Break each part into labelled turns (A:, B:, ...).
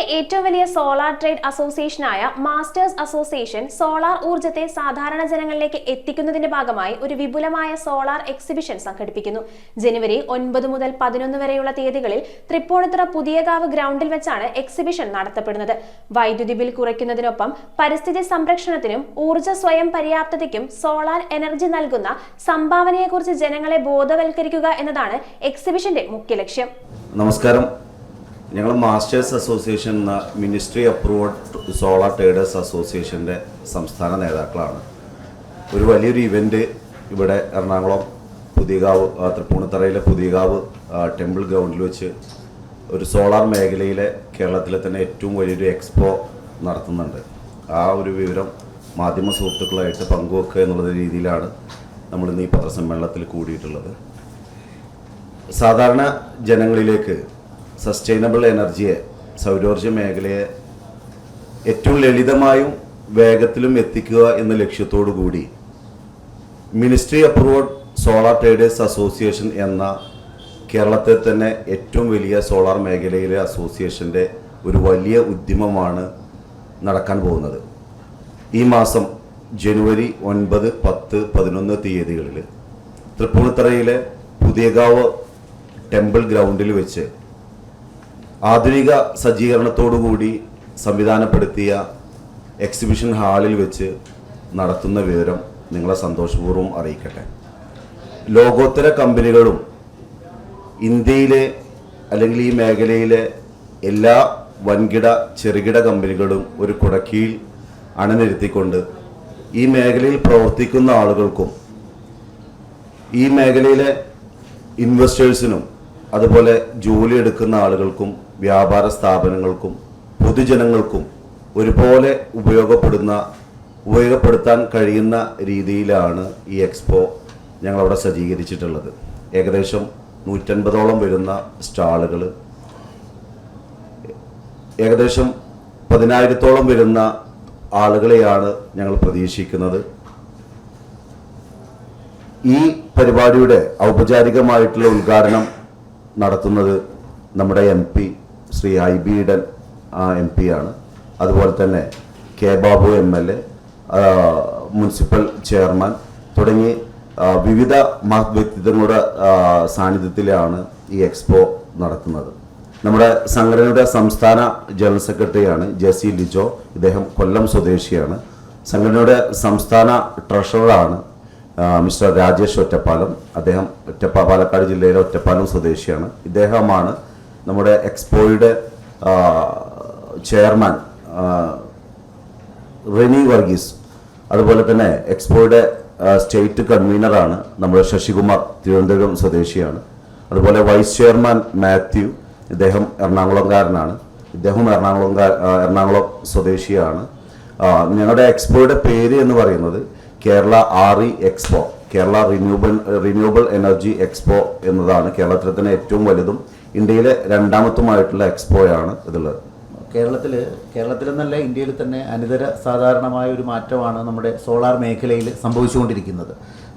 A: ഏറ്റവും വലിയ solar trade അസോസിയേഷനായ മാസ്റ്റേഴ്സ് അസോസിയേഷൻ സോളാർ ഊർജ്ജത്തെ സാധാരണ ജനങ്ങളിലേക്ക് എത്തിക്കുന്നതിന്റെ ഭാഗമായി ഒരു വിപുലമായ സോളാർ എക്സിബിഷൻ സംഘടിപ്പിക്കുന്നു. ജനുവരി 9 മുതൽ 11 വരെയുള്ള തീയതികളിൽ തൃപ്പൂണിത്തുറ പുതിയകാവ് ഗ്രൗണ്ടിൽ വെച്ചാണ് എക്സിബിഷൻ നടത്തപ്പെടുന്നത്. വൈദ്യുതി ബിൽ കുറയ്ക്കുന്നതിനൊപ്പം പരിസ്ഥിതി സംരക്ഷണത്തിനും ഊർജ്ജ സ്വയം പര്യാപ്തതയ്ക്കും സോളാർ എനർജി നൽകുന്ന സംഭാവനയെക്കുറിച്ച് ജനങ്ങളെ ബോധവൽക്കരിക്കുക എന്നതാണ് എക്സിബിഷന്റെ മുഖ്യ ലക്ഷ്യം.
B: നമസ്കാരം. ഞങ്ങൾ മാസ്റ്റേഴ്സ് അസോസിയേഷൻ എന്ന മിനിസ്ട്രി അപ്രൂവ്ഡ് സോളാർ ട്രേഡേഴ്സ് അസോസിയേഷൻ്റെ സംസ്ഥാന നേതാക്കളാണ്. ഒരു വലിയൊരു ഇവൻ്റ് ഇവിടെ എറണാകുളം പുതിയകാവ് തൃപ്പൂണിത്തറയിലെ പുതിയകാവ് ടെമ്പിൾ ഗ്രൗണ്ടിൽ വെച്ച് ഒരു സോളാർ മേഖലയിലെ കേരളത്തിലെ തന്നെ ഏറ്റവും വലിയൊരു എക്സ്പോ നടത്തുന്നുണ്ട്. ആ ഒരു വിവരം മാധ്യമ സുഹൃത്തുക്കളായിട്ട് പങ്കുവെക്കുക എന്നുള്ള രീതിയിലാണ് നമ്മളിന്ന് ഈ പത്രസമ്മേളനത്തിൽ കൂടിയിട്ടുള്ളത്. സാധാരണ ജനങ്ങളിലേക്ക് സസ്റ്റൈനബിൾ എനർജിയെ, സൗരോർജ്ജ മേഖലയെ ഏറ്റവും ലളിതമായും വേഗത്തിലും എത്തിക്കുക എന്ന ലക്ഷ്യത്തോടു കൂടി ministry approved solar traders association എന്ന കേരളത്തിൽ തന്നെ ഏറ്റവും വലിയ സോളാർ മേഖലയിലെ അസോസിയേഷൻ്റെ ഒരു വലിയ ഉദ്യമമാണ് നടക്കാൻ പോകുന്നത്. ഈ മാസം ജനുവരി 9, 10, 11 തീയതികളിൽ തൃപ്പൂണിത്തറയിലെ പുതിയകാവ് ടെമ്പിൾ ഗ്രൗണ്ടിൽ വെച്ച് ആധുനിക സജ്ജീകരണത്തോടുകൂടി സംവിധാനപ്പെടുത്തിയ എക്സിബിഷൻ ഹാളിൽ വെച്ച് നടത്തുന്ന വിവരം നിങ്ങളെ സന്തോഷപൂർവ്വം അറിയിക്കട്ടെ. ലോകോത്തര കമ്പനികളും ഇന്ത്യയിലെ അല്ലെങ്കിൽ ഈ മേഖലയിലെ എല്ലാ വൻകിട ചെറുകിട കമ്പനികളും ഒരു കുടക്കീഴിൽ അണിനിരത്തിക്കൊണ്ട് ഈ മേഖലയിൽ പ്രവർത്തിക്കുന്ന ആളുകൾക്കും ഈ മേഖലയിലെ ഇൻവെസ്റ്റേഴ്സിനും അതുപോലെ ജോലി എടുക്കുന്ന ആളുകൾക്കും വ്യാപാര സ്ഥാപനങ്ങൾക്കും പൊതുജനങ്ങൾക്കും ഒരുപോലെ ഉപയോഗപ്പെടുത്താൻ കഴിയുന്ന രീതിയിലാണ് ഈ എക്സ്പോ ഞങ്ങളവിടെ സജ്ജീകരിച്ചിട്ടുള്ളത്. ഏകദേശം 150ഓളം വരുന്ന സ്റ്റാളുകൾ, ഏകദേശം 10,000-ഓളം വരുന്ന ആളുകളെയാണ് ഞങ്ങൾ പ്രതീക്ഷിക്കുന്നത്. ഈ പരിപാടിയുടെ ഔപചാരികമായിട്ടുള്ള ഉദ്ഘാടനം നടത്തുന്നത് നമ്മുടെ MP Shri IB Eden MP ആണ്. അതുപോലെ തന്നെ K Babu MLA, municipal chairman തുടങ്ങി വിവിധ മഹത് വ്യക്തിത്വങ്ങളുടെ സാന്നിധ്യത്തിലാണ് ഈ എക്സ്പോ നടത്തുന്നത്. നമ്മുടെ സംഘടനയുടെ സംസ്ഥാന ജനറൽ സെക്രട്ടറിയാണ് JC ലിജോ. ഇദ്ദേഹം കൊല്ലം സ്വദേശിയാണ്. സംഘടനയുടെ സംസ്ഥാന ട്രഷററാണ് മിസ്റ്റർ രാജേഷ് ഒറ്റപ്പാലം. അദ്ദേഹം പാലക്കാട് ജില്ലയിലെ ഒറ്റപ്പാലം സ്വദേശിയാണ്. ഇദ്ദേഹമാണ് നമ്മുടെ എക്സ്പോയുടെ ചെയർമാൻ റെനി വർഗീസ്. അതുപോലെ തന്നെ എക്സ്പോയുടെ സ്റ്റേറ്റ് കൺവീനറാണ് നമ്മുടെ ശശികുമാർ, തിരുവനന്തപുരം സ്വദേശിയാണ്. അതുപോലെ വൈസ് ചെയർമാൻ മാത്യു, ഇദ്ദേഹം എറണാകുളംകാരനാണ്. ഇദ്ദേഹം എറണാകുളം സ്വദേശിയാണ്. ഞങ്ങളുടെ എക്സ്പോയുടെ പേര് എന്ന് പറയുന്നത് Kerala RE expo, Kerala renewable energy expo എന്നതാണ്. കേരളത്തിലെ തന്നെ ഏറ്റവും വലുതും ഇന്ത്യയിലെ രണ്ടാമത്തുമായിട്ടുള്ള എക്സ്പോയാണ് ഇതുള്ളത്.
C: കേരളത്തിലെന്നല്ല ഇന്ത്യയിൽ തന്നെ അനിതര സാധാരണമായ ഒരു മാറ്റമാണ് നമ്മുടെ സോളാർ മേഖലയിൽ സംഭവിച്ചുകൊണ്ടിരിക്കുന്നത്.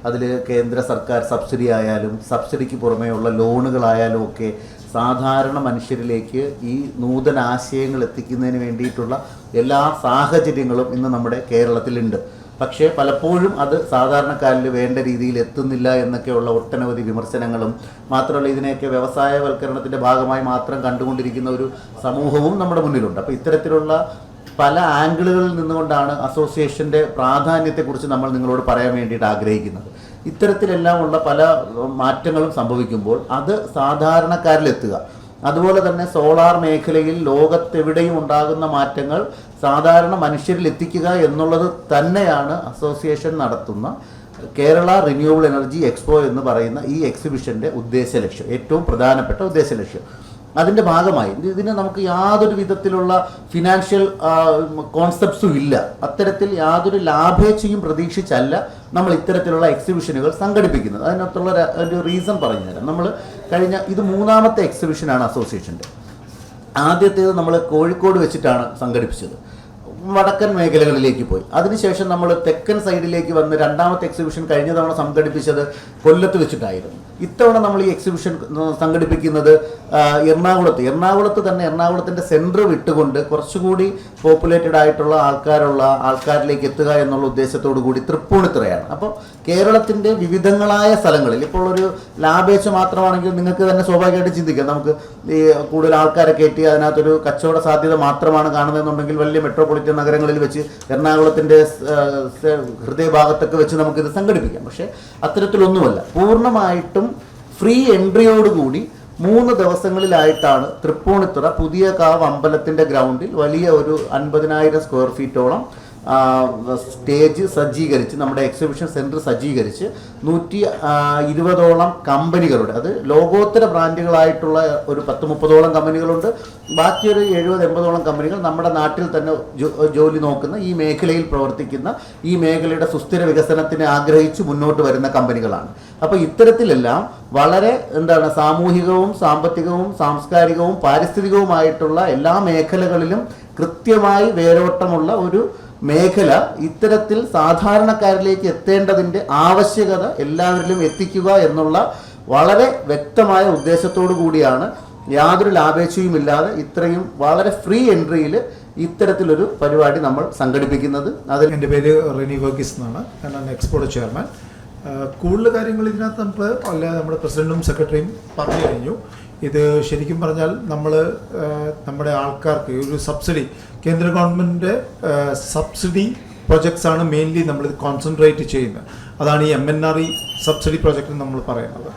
C: അതിൽ കേന്ദ്ര സർക്കാർ സബ്സിഡി ആയാലും സബ്സിഡിക്ക് പുറമേയുള്ള ലോണുകളായാലും ഒക്കെ സാധാരണ മനുഷ്യരിലേക്ക് ഈ നൂതന ആശയങ്ങൾ എത്തിക്കുന്നതിന് വേണ്ടിയിട്ടുള്ള എല്ലാ സാഹചര്യങ്ങളും ഇന്ന് നമ്മുടെ കേരളത്തിലുണ്ട്. പക്ഷേ പലപ്പോഴും അത് സാധാരണക്കാരിൽ വേണ്ട രീതിയിൽ എത്തുന്നില്ല എന്നൊക്കെയുള്ള ഒട്ടനവധി വിമർശനങ്ങളും, മാത്രമല്ല ഇതിനെയൊക്കെ വ്യവസായവൽക്കരണത്തിൻ്റെ ഭാഗമായി മാത്രം കണ്ടുകൊണ്ടിരിക്കുന്ന ഒരു സമൂഹവും നമ്മുടെ മുന്നിലുണ്ട്. അപ്പോൾ ഇത്തരത്തിലുള്ള പല ആംഗിളുകളിൽ നിന്നുകൊണ്ടാണ് അസോസിയേഷൻ്റെ പ്രാധാന്യത്തെക്കുറിച്ച് നമ്മൾ നിങ്ങളോട് പറയാൻ വേണ്ടിയിട്ട് ആഗ്രഹിക്കുന്നത്. ഇത്തരത്തിലെല്ലാമുള്ള പല മാറ്റങ്ങളും സംഭവിക്കുമ്പോൾ അത് സാധാരണക്കാരിലെത്തുക, അതുപോലെ തന്നെ സോളാർ മേഖലയിൽ ലോകത്തെവിടെയും ഉണ്ടാകുന്ന മാറ്റങ്ങൾ സാധാരണ മനുഷ്യരിൽ എത്തിക്കുക എന്നുള്ളത് തന്നെയാണ് അസോസിയേഷൻ നടത്തുന്ന കേരള റിന്യൂവബിൾ എനർജി എക്സ്പോ എന്ന് പറയുന്ന ഈ എക്സിബിഷൻ്റെ ഉദ്ദേശലക്ഷ്യം, ഏറ്റവും പ്രധാനപ്പെട്ട ഉദ്ദേശലക്ഷ്യം. അതിൻ്റെ ഭാഗമായി ഇതിന് നമുക്ക് യാതൊരു വിധത്തിലുള്ള ഫിനാൻഷ്യൽ കോൺസെപ്റ്റ്സും ഇല്ല. അത്തരത്തിൽ യാതൊരു ലാഭേച്ഛയും പ്രതീക്ഷിച്ചല്ല നമ്മൾ ഇത്തരത്തിലുള്ള എക്സിബിഷനുകൾ സംഘടിപ്പിക്കുന്നത്. അതിനകത്തുള്ള ഒരു റീസൺ പറഞ്ഞുതരാം. നമ്മൾ ഇത് 3ാമത്തെ എക്സിബിഷനാണ് അസോസിയേഷൻ്റെ. ആദ്യത്തേത് നമ്മൾ കോഴിക്കോട് വെച്ചിട്ടാണ് സംഘടിപ്പിച്ചത്. വടക്കൻ മേഖലകളിലേക്ക് പോയി. അതിനുശേഷം നമ്മൾ തെക്കൻ സൈഡിലേക്ക് വന്ന് രണ്ടാമത്തെ എക്സിബിഷൻ കഴിഞ്ഞ തവണ സംഘടിപ്പിച്ചത് കൊല്ലത്ത് വെച്ചിട്ടായിരുന്നു. ഇത്തവണ നമ്മൾ ഈ എക്സിബിഷൻ സംഘടിപ്പിക്കുന്നത് എറണാകുളത്ത് തന്നെ എറണാകുളത്തിൻ്റെ സെൻറ്റർ വിട്ടുകൊണ്ട് കുറച്ചുകൂടി പോപ്പുലേറ്റഡ് ആയിട്ടുള്ള ആൾക്കാരിലേക്ക് എത്തുക എന്നുള്ള ഉദ്ദേശത്തോടു കൂടി തൃപ്പൂണിത്തുറയാണ്. അപ്പോൾ കേരളത്തിൻ്റെ വിവിധങ്ങളായ സ്ഥലങ്ങളിൽ ഇപ്പോൾ ഒരു ലാഭേച്ഛ മാത്രമാണെങ്കിൽ നിങ്ങൾക്ക് തന്നെ സ്വാഭാവികമായിട്ട് ചിന്തിക്കാം, നമുക്ക് ഈ കൂടുതൽ ആൾക്കാരെ കയറ്റി അതിനകത്തൊരു കച്ചവട സാധ്യത മാത്രമാണ് കാണുന്നതെന്നുണ്ടെങ്കിൽ വലിയ മെട്രോപൊളിറ്റൻ നഗരങ്ങളിൽ വെച്ച് എറണാകുളത്തിൻ്റെ ഹൃദയഭാഗത്തൊക്കെ വെച്ച് നമുക്കിത് സംഘടിപ്പിക്കാം. പക്ഷേ അത്തരത്തിലൊന്നുമല്ല. പൂർണ്ണമായിട്ടും ഫ്രീ എൻട്രിയോടുകൂടി 3 ദിവസങ്ങളിലായിട്ടാണ് തൃപ്പൂണിത്തുറ പുതിയ കാവ് അമ്പലത്തിൻ്റെ ഗ്രൗണ്ടിൽ വലിയ ഒരു 50,000 സ്ക്വയർ ഫീറ്റോളം സ്റ്റേജ് സജ്ജീകരിച്ച് നമ്മുടെ എക്സിബിഷൻ സെൻറ്റർ സജ്ജീകരിച്ച് 120ഓളം കമ്പനികളുടെ, അത് ലോകോത്തര ബ്രാൻഡുകളായിട്ടുള്ള ഒരു 10-30ഓളം കമ്പനികളുണ്ട്. ബാക്കിയൊരു 70-80ഓളം കമ്പനികൾ നമ്മുടെ നാട്ടിൽ തന്നെ ജോലി നോക്കുന്ന, ഈ മേഖലയിൽ പ്രവർത്തിക്കുന്ന, ഈ മേഖലയുടെ സുസ്ഥിര വികസനത്തിന് ആഗ്രഹിച്ച് മുന്നോട്ട് വരുന്ന കമ്പനികളാണ്. അപ്പോൾ ഇത്തരത്തിലെല്ലാം വളരെ സാമൂഹികവും സാമ്പത്തികവും സാംസ്കാരികവും പാരിസ്ഥിതികവുമായിട്ടുള്ള എല്ലാ മേഖലകളിലും കൃത്യമായി വേരോട്ടമുള്ള ഒരു മേഖല ഇത്തരത്തിൽ സാധാരണക്കാരിലേക്ക് എത്തേണ്ടതിൻ്റെ ആവശ്യകത എല്ലാവരിലും എത്തിക്കുക എന്നുള്ള വളരെ വ്യക്തമായ ഉദ്ദേശത്തോടു കൂടിയാണ് യാതൊരു ലാഭേച്ഛയുമില്ലാതെ ഇത്രയും വളരെ ഫ്രീ എൻട്രിയിൽ ഇത്തരത്തിലൊരു പരിപാടി നമ്മൾ സംഘടിപ്പിക്കുന്നത്.
D: അതിൽ എൻ്റെ പേര് റെനി വർഗീസ് എന്നാണ്. ഞാൻ എക്സ്പോർട്ട് ചെയർമാൻ. കൂടുതൽ കാര്യങ്ങൾ ഇതിനകത്ത് നമ്മുടെ പ്രസിഡന്റും സെക്രട്ടറിയും പറഞ്ഞു കഴിഞ്ഞു. ഇത് ശരിക്കും പറഞ്ഞാൽ നമ്മുടെ ആൾക്കാർക്ക് ഒരു സബ്സിഡി, കേന്ദ്ര ഗവൺമെൻറ്റിൻ്റെ സബ്സിഡി പ്രൊജക്ട്സ് ആണ് മെയിൻലി നമ്മളിത് കോൺസെൻട്രേറ്റ് ചെയ്യുന്നത്. അതാണ് ഈ MNRE സബ്സിഡി പ്രൊജക്റ്റ് നമ്മൾ പറയുന്നത്.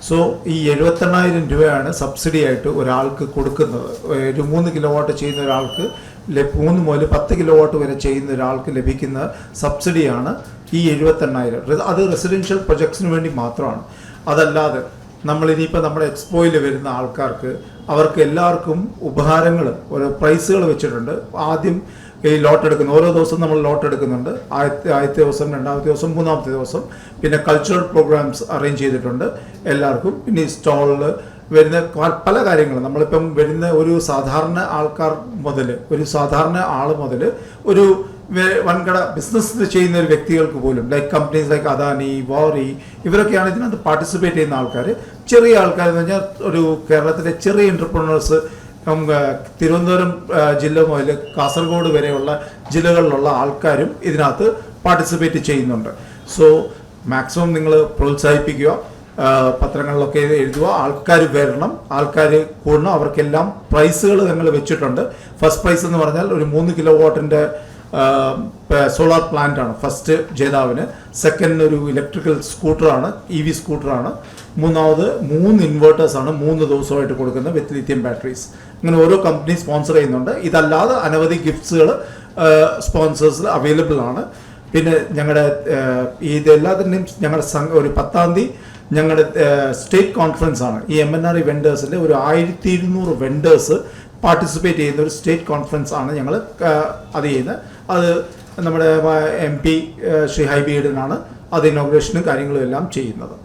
D: സോ ഈ 78,000 രൂപയാണ് സബ്സിഡി ആയിട്ട് ഒരാൾക്ക് കൊടുക്കുന്നത്. ഒരു 3 കിലോവാട്ട് ചെയ്യുന്ന ഒരാൾക്ക് 3 മുതൽ 10 കിലോവാട്ട് വരെ ചെയ്യുന്ന ഒരാൾക്ക് ലഭിക്കുന്ന സബ്സിഡിയാണ് ഈ 78,000. അത് റെസിഡൻഷ്യൽ പ്രൊജക്ട്സിന് വേണ്ടി മാത്രമാണ്. അതല്ലാതെ നമ്മളിനിയിപ്പോൾ നമ്മുടെ എക്സ്പോയിൽ വരുന്ന ആൾക്കാർക്ക് അവർക്ക് എല്ലാവർക്കും ഉപഹാരങ്ങൾ, ഓരോ പ്രൈസുകൾ വെച്ചിട്ടുണ്ട്. ആദ്യം ഈ ലോട്ട് എടുക്കുന്ന ഓരോ ദിവസം നമ്മൾ ലോട്ട് എടുക്കുന്നുണ്ട്. ആദ്യത്തെ ദിവസം, രണ്ടാമത്തെ ദിവസം, മൂന്നാമത്തെ ദിവസം. പിന്നെ കൾച്ചറൽ പ്രോഗ്രാംസ് അറേഞ്ച് ചെയ്തിട്ടുണ്ട് എല്ലാവർക്കും. പിന്നെ ഈ സ്റ്റോളിൽ വരുന്ന പല കാര്യങ്ങളും നമ്മളിപ്പം വരുന്ന ഒരു സാധാരണ ആൾ മുതൽ ഒരു വൻകിട ബിസിനസ് ചെയ്യുന്ന ഒരു വ്യക്തികൾക്ക് പോലും, like companies like Adani, Waaree, ഇവരൊക്കെയാണ് ഇതിനകത്ത് പാർട്ടിസിപ്പേറ്റ് ചെയ്യുന്ന ആൾക്കാർ. ചെറിയ ആൾക്കാർ എന്ന് പറഞ്ഞാൽ ഒരു കേരളത്തിലെ ചെറിയ എൻ്റർപ്രനേഴ്സ്, തിരുവനന്തപുരം ജില്ല മുതൽ കാസർഗോഡ് വരെയുള്ള ജില്ലകളിലുള്ള ആൾക്കാരും ഇതിനകത്ത് പാർട്ടിസിപ്പേറ്റ് ചെയ്യുന്നുണ്ട്. സോ മാക്സിമം നിങ്ങൾ പ്രോത്സാഹിപ്പിക്കുക, പത്രങ്ങളിലൊക്കെ എഴുതുക, ആൾക്കാർ വരണം, ആൾക്കാർ കൂടണം. അവർക്കെല്ലാം പ്രൈസുകൾ ഞങ്ങൾ വെച്ചിട്ടുണ്ട്. ഫസ്റ്റ് പ്രൈസ് എന്ന് പറഞ്ഞാൽ ഒരു 3 കിലോവാട്ടിൻ്റെ സോളാർ പ്ലാന്റ് ആണ് ഫസ്റ്റ് ജേതാവിന്. സെക്കൻഡ് ഒരു ഇലക്ട്രിക്കൽ സ്കൂട്ടറാണ്, EV സ്കൂട്ടറാണ്. മൂന്നാമത് 3 ഇൻവേർട്ടേഴ്സാണ് 3 ദിവസമായിട്ട് കൊടുക്കുന്നത് വിത്ത് ലിഥിയം ബാറ്ററീസ്. അങ്ങനെ ഓരോ കമ്പനി സ്പോൺസർ ചെയ്യുന്നുണ്ട്. ഇതല്ലാതെ അനവധി ഗിഫ്റ്റ്സുകൾ സ്പോൺസേഴ്സിൽ അവൈലബിൾ ആണ്. പിന്നെ ഞങ്ങളുടെ ഇതെല്ലാത്തിൻ്റെയും ഞങ്ങളുടെ ഒരു 10-ാം തീയതി ഞങ്ങളുടെ സ്റ്റേറ്റ് കോൺഫറൻസ് ആണ്. ഈ MNRE വെൻഡേഴ്സിൻ്റെ ഒരു 1200 വെൻഡേഴ്സ് പാർട്ടിസിപ്പേറ്റ് ചെയ്യുന്ന ഒരു സ്റ്റേറ്റ് കോൺഫറൻസ് ആണ് ഞങ്ങൾ അത് ചെയ്യുന്നത്. അത് നമ്മുടെ MP ശ്രീ ഹൈബി ഈഡനാണ് അത് ഇനോഗ്രേഷനും കാര്യങ്ങളും എല്ലാം ചെയ്യുന്നത്.